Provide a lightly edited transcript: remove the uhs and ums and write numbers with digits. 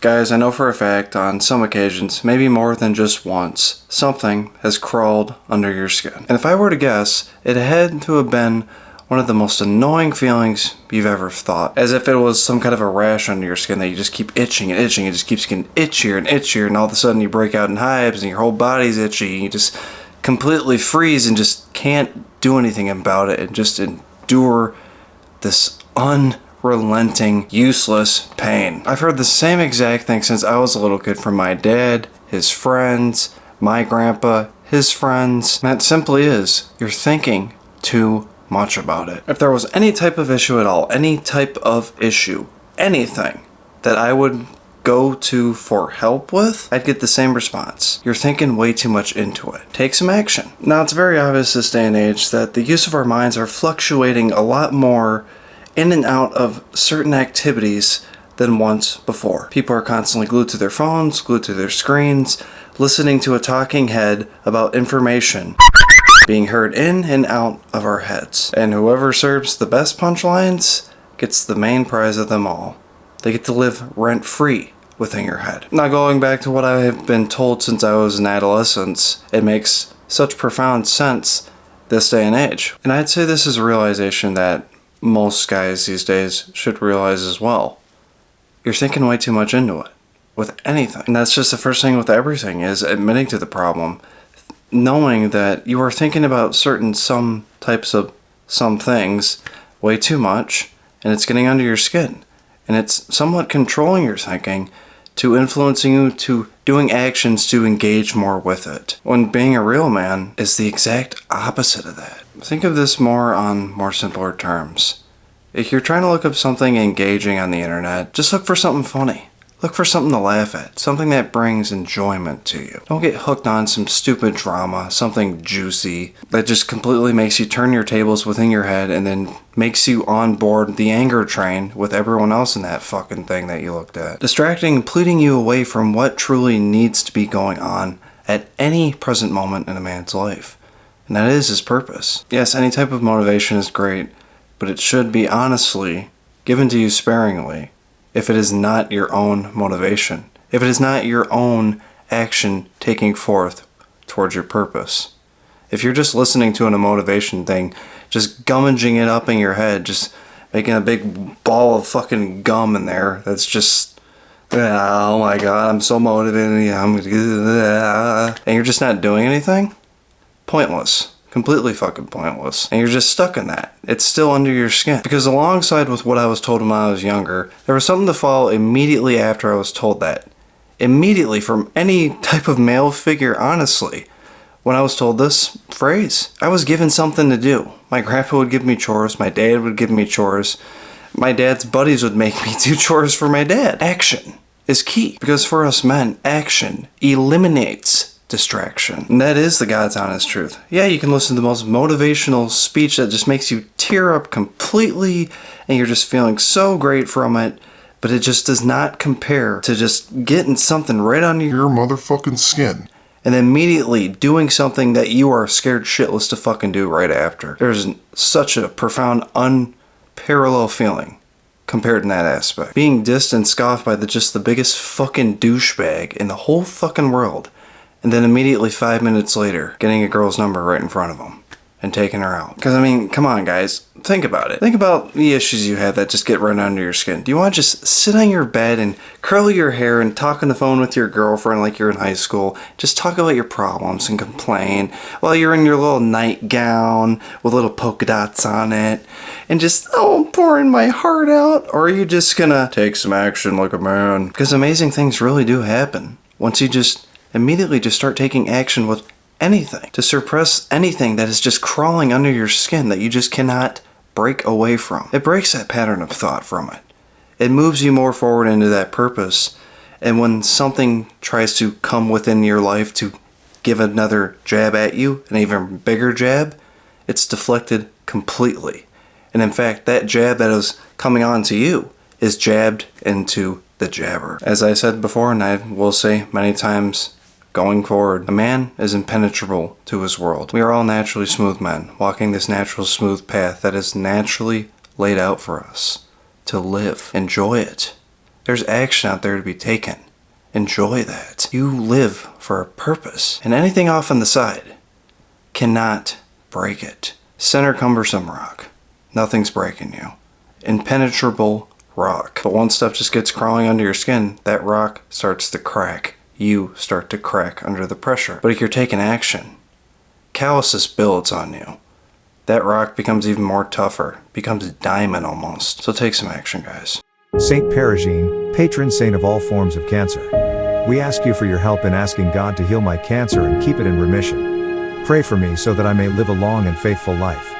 Guys, I know for a fact, on some occasions, maybe more than just once, something has crawled under your skin. And if I were to guess, it had to have been one of the most annoying feelings you've ever thought. As if it was some kind of a rash under your skin that you just keep itching and itching. It just keeps getting itchier and itchier, and all of a sudden you break out in hives and your whole body's itchy and you just completely freeze and just can't do anything about it and just endure this unrelenting, useless pain. I've heard the same exact thing since I was a little kid from my dad, his friends, my grandpa, his friends. And that simply is, you're thinking too much about it. If there was any type of issue at all, any type of issue, anything that I would go to for help with, I'd get the same response. You're thinking way too much into it. Take some action. Now, it's very obvious this day and age that the use of our minds are fluctuating a lot more in and out of certain activities than once before. People are constantly glued to their phones, glued to their screens, listening to a talking head about information being heard in and out of our heads. And whoever serves the best punchlines gets the main prize of them all. They get to live rent-free within your head. Now, going back to what I have been told since I was an adolescent, it makes such profound sense this day and age. And I'd say this is a realization that most guys these days should realize as well. You're thinking way too much into it with anything. And that's just the first thing with everything, is admitting to the problem, knowing that you are thinking about some types of some things way too much, and it's getting under your skin. And it's somewhat controlling your thinking to influencing you to doing actions to engage more with it. When being a real man is the exact opposite of that. Think of this on more simpler terms. If you're trying to look up something engaging on the internet, just look for something funny. Look for something to laugh at, something that brings enjoyment to you. Don't get hooked on some stupid drama, something juicy that just completely makes you turn your tables within your head and then makes you on board the anger train with everyone else in that fucking thing that you looked at. Distracting and pleading you away from what truly needs to be going on at any present moment in a man's life. And that is his purpose. Yes, any type of motivation is great, but it should be honestly given to you sparingly. If it is not your own motivation, if it is not your own action taking forth towards your purpose. If you're just listening to a motivation thing, just gummaging it up in your head, just making a big ball of fucking gum in there, that's just, oh my god, I'm so motivated, and you're just not doing anything, pointless. Completely fucking pointless. And you're just stuck in that. It's still under your skin. Because alongside with what I was told when I was younger, there was something to follow immediately after I was told that. Immediately from any type of male figure, honestly. When I was told this phrase, I was given something to do. My grandpa would give me chores. My dad would give me chores. My dad's buddies would make me do chores for my dad. Action is key. Because for us men, action eliminates distraction. And that is the God's honest truth. Yeah, you can listen to the most motivational speech that just makes you tear up completely and you're just feeling so great from it, but it just does not compare to just getting something right under your motherfucking skin and immediately doing something that you are scared shitless to fucking do right after. There's such a profound, unparalleled feeling compared in that aspect. Being dissed and scoffed by the biggest fucking douchebag in the whole fucking world. And then immediately 5 minutes later, getting a girl's number right in front of them and taking her out. Because, I mean, come on, guys. Think about it. Think about the issues you have that just get right under your skin. Do you want to just sit on your bed and curl your hair and talk on the phone with your girlfriend like you're in high school? Just talk about your problems and complain while you're in your little nightgown with little polka dots on it and just, pouring my heart out? Or are you just gonna take some action like a man? Because amazing things really do happen once you just immediately just start taking action with anything to suppress anything that is just crawling under your skin that you just cannot break away from. It breaks that pattern of thought from it. It moves you more forward into that purpose. And when something tries to come within your life to give another jab at you, an even bigger jab, it's deflected completely. And in fact, that jab that is coming on to you is jabbed into the jabber. As I said before, and I will say many times going forward, a man is impenetrable to his world. We are all naturally smooth men, walking this natural smooth path that is naturally laid out for us to live. Enjoy it. There's action out there to be taken. Enjoy that. You live for a purpose. And anything off on the side cannot break it. Center cumbersome rock. Nothing's breaking you. Impenetrable rock. But one stuff just gets crawling under your skin, that rock starts to crack. You start to crack under the pressure. But if you're taking action, calluses builds on you. That rock becomes even more tougher, becomes diamond almost. So take some action, guys. Saint Perigine, patron saint of all forms of cancer. We ask you for your help in asking God to heal my cancer and keep it in remission. Pray for me so that I may live a long and faithful life.